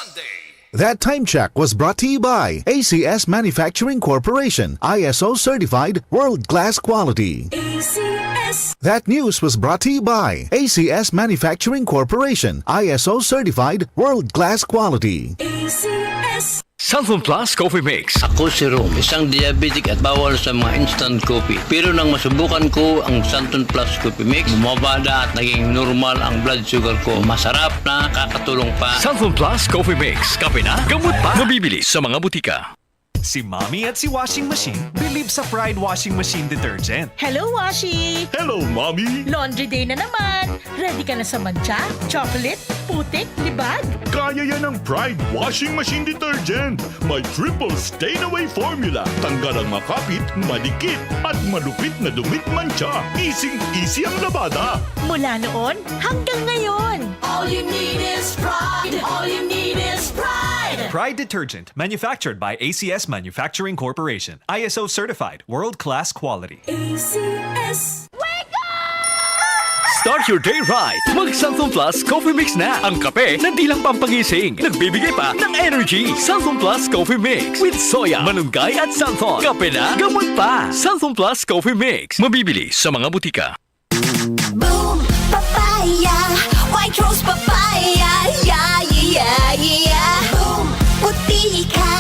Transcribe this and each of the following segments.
Sunday. That time check was brought to you by ACS Manufacturing Corporation, ISO certified world-class quality. ACS. That news was brought to you by ACS Manufacturing Corporation, ISO certified world-class quality. ACS. Santon Plus Coffee Mix. Ako si Rom, isang diabetic at bawal sa mga instant coffee. Pero nang masubukan ko ang Santon Plus Coffee Mix, bumaba na at naging normal ang blood sugar ko. Masarap na, kakatulong pa. Santon Plus Coffee Mix. Kape na, gamot pa. Mabibili sa mga butika. Si Mommy at si Washing Machine believe sa Pride Washing Machine Detergent. Hello, Washi! Hello, Mommy! Laundry day na naman. Ready ka na sa mancha, chocolate, putik, libag? Kaya yan ang Pride Washing Machine Detergent. May triple stain-away formula. Tanggal ang makapit, madikit, at malupit na dumit mancha. Easy ang labada. Mula noon hanggang ngayon. All you need is pride. All you need is pride. Pride Detergent, manufactured by ACS Manufacturing Corporation. ISO certified, world-class quality. ACS. Start your day right. Mag Santon Plus Coffee Mix na. Ang kape na di lang pampagising. Nagbibigay pa ng energy. Santon Plus Coffee Mix with soya, malunggay at santon. Kape na, gamot pa. Santon Plus Coffee Mix. Mabibili sa mga butika. Boom, papaya. White rose papaya. Yeah, yeah, yeah. Boom, puti ka.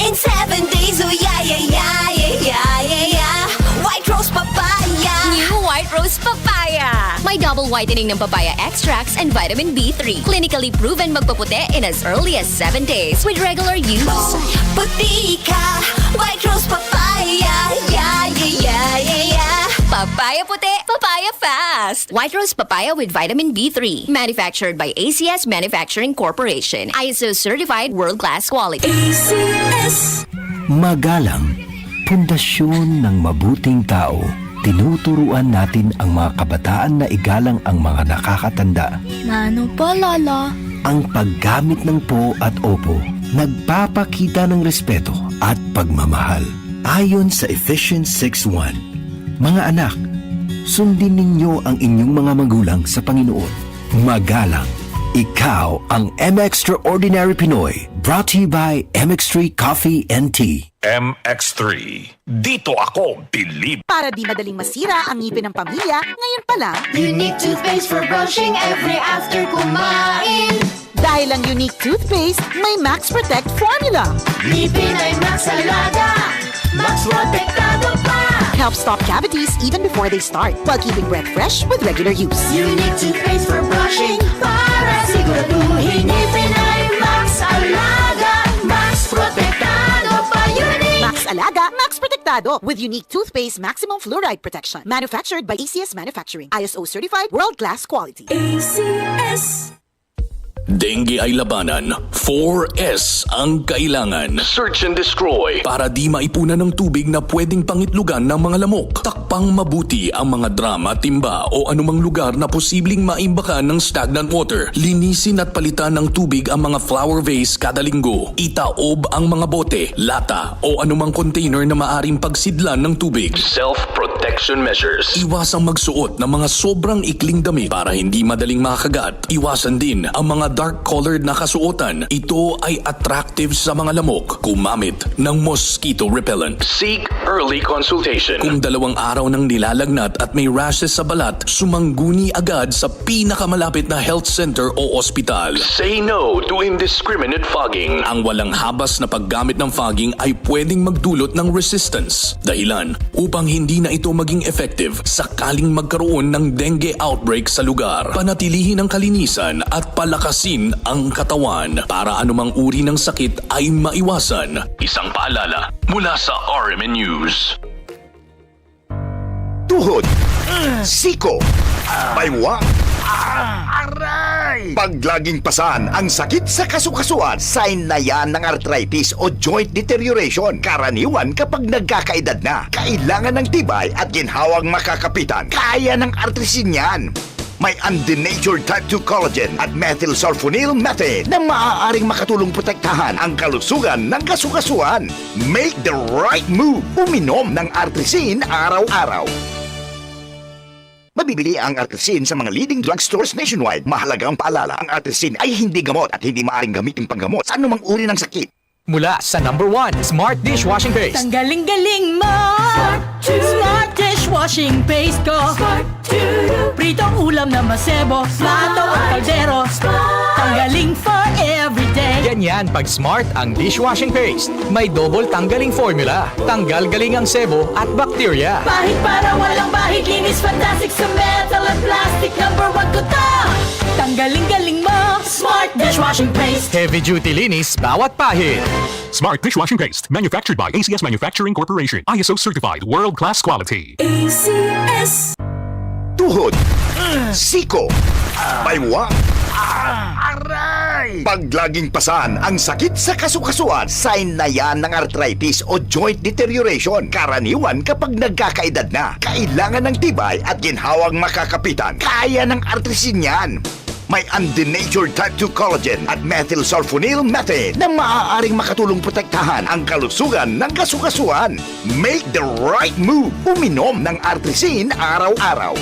In 7 days, oh yeah, yeah, yeah, yeah, yeah, yeah. White rose papaya. New White Rose Papaya. May double whitening ng papaya extracts and vitamin B3. Clinically proven magpaputi in as early as 7 days with regular use. Boom, puti ka. White rose papaya. Yeah, yeah, yeah, yeah, yeah. Papaya puti, papaya fast. White Rose Papaya with vitamin B3. Manufactured by ACS Manufacturing Corporation. ISO certified world-class quality. ACS. Magalang, pundasyon ng mabuting tao. Tinuturuan natin ang mga kabataan na igalang ang mga nakakatanda. Ano pa, Lala? Ang paggamit ng po at opo, nagpapakita ng respeto at pagmamahal. Ayon sa Ephesians 6:1, mga anak, sundin ninyo ang inyong mga magulang sa Panginoon. Magalang, ikaw ang M-Extraordinary Pinoy. Brought to you by MX3 Coffee and Tea. MX3. Dito ako, believe. Para di madaling masira ang ngipin ng pamilya, ngayon pa lang, Unique toothpaste for brushing every after kumain. dahil ang unique toothpaste, may Max Protect formula. Ngipin ay Max Alaga. Max Protectado pa. Helps stop cavities even before they start, while keeping breath fresh with regular use. Unique toothpaste for brushing para siguraduhin ngipin ay Max Alaga. Max Protectado pa. Unique. Max Alaga, Max Protectado with unique toothpaste maximum fluoride protection. Manufactured by ACS Manufacturing. ISO certified world-class quality. ACS. Dengue ay labanan, 4S ang kailangan. Search and destroy para di maipunan ng tubig na pwedeng pangitlugan ng mga lamok. Takpang mabuti ang mga drum at timba o anumang lugar na posibleng maimbakan ng stagnant water. Linisin at palitan ng tubig ang mga flower vase kada linggo. Itaob ang mga bote, lata o anumang container na maaring pagsidlan ng tubig. Self-protection measures. Iwasang magsuot ng mga sobrang ikling damit para hindi madaling makagat. Iwasan din ang mga dark-colored na kasuotan. Ito ay attractive sa mga lamok. Gumamit ng mosquito repellent. Seek early consultation. Kung 2 araw nang nilalagnat at may rashes sa balat, sumangguni agad sa pinakamalapit na health center o ospital. Say no to indiscriminate fogging. Ang walang habas na paggamit ng fogging ay pwedeng magdulot ng resistance. Dahilan upang hindi na ito maging effective sakaling magkaroon ng dengue outbreak sa lugar. Panatilihin ang kalinisan at palakasin ang katawan para anumang uri ng sakit ay maiwasan. Isang paalala mula sa RMN News. Tuhod, siko, baywang, aray! Pag laging pasan ang sakit sa kasukasuan, sign na yan ng arthritis o joint deterioration. Karaniwan kapag nagkakaedad na, kailangan ng tibay at ginhawang makakapitan. Kaya ng artrisin yan. May undenatured type 2 collagen at methylsulfonyl methane na maaaring makatulong protektahan ang kalusugan ng kasukasuan. Make the right move. Uminom ng artrisin araw-araw. Mabibili ang Artesin sa mga leading drugstores nationwide. Mahalagang paalala, ang Artesin ay hindi gamot at hindi maaaring gamitin panggamot sa anumang uri ng sakit. Mula sa number 1, Smart Dishwashing Paste. Tanggaling-galing mo! Smart dishwashing paste ko. Pritong ulam na masebo, plato at kaldero. Tanggaling for everyday. Ganyan pag Smart ang dishwashing paste. May double tanggaling formula. Tanggal galing ang sebo at bakterya. Bahid para walang bahid, linis fantastic sa metal at plastic. Number 1 ko to! Tanggaling-galing mo! Smart dishwashing paste. Heavy duty linis bawat pahid. Smart Dishwashing Paste, manufactured by ACS Manufacturing Corporation. ISO certified, world-class quality. ACS. Tuhod, siko, baywang, aray! Pag laging pasan ang sakit sa kasukasuan, sign na yan ng arthritis o joint deterioration. Karaniwan kapag nagkakaedad na, kailangan ng tibay at ginhawang makakapitan. Kaya ng Artesin yan. May undenatured type 2 collagen at methylsulfonyl methane na maaaring makatulong protektahan ang kalusugan ng kasukasuan. Make the right move. Uminom ng Artesin araw-araw.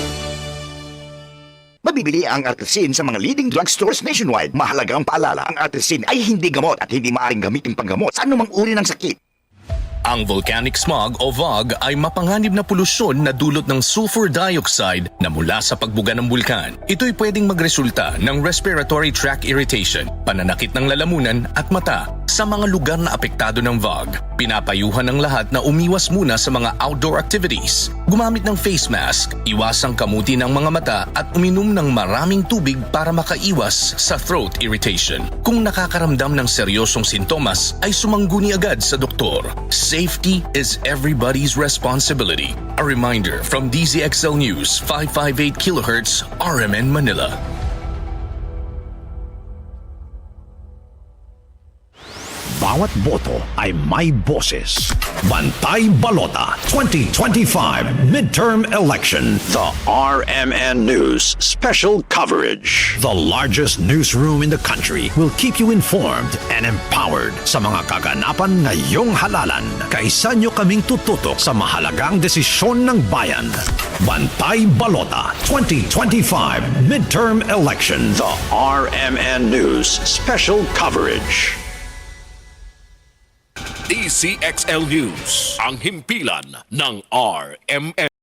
Mabibili ang Artesin sa mga leading drugstores nationwide. Mahalagang paalala, ang Artesin ay hindi gamot at hindi maaaring gamitin panggamot sa anumang uri ng sakit. Ang volcanic smog o VOG ay mapanganib na polusyon na dulot ng sulfur dioxide na mula sa pagbuga ng bulkan. Ito'y pwedeng magresulta ng respiratory tract irritation, pananakit ng lalamunan at mata. Sa mga lugar na apektado ng VOG, pinapayuhan ng lahat na umiwas muna sa mga outdoor activities. Gumamit ng face mask, iwasang kamuti ng mga mata at uminom ng maraming tubig para makaiwas sa throat irritation. Kung nakakaramdam ng seryosong sintomas, ay sumangguni agad sa doktor. Safety is everybody's responsibility. A reminder from DZXL News, 558 kHz, RMN Manila. Bawat boto ay may boses. Bantay Balota 2025 Midterm Election. The RMN News Special Coverage. The largest newsroom in the country will keep you informed and empowered sa mga kaganapan ngayong halalan. Kaisa nyo kaming tututok sa mahalagang desisyon ng bayan. Bantay Balota 2025 Midterm Election. The RMN News Special Coverage. DCXL News, ang himpilan ng RMN.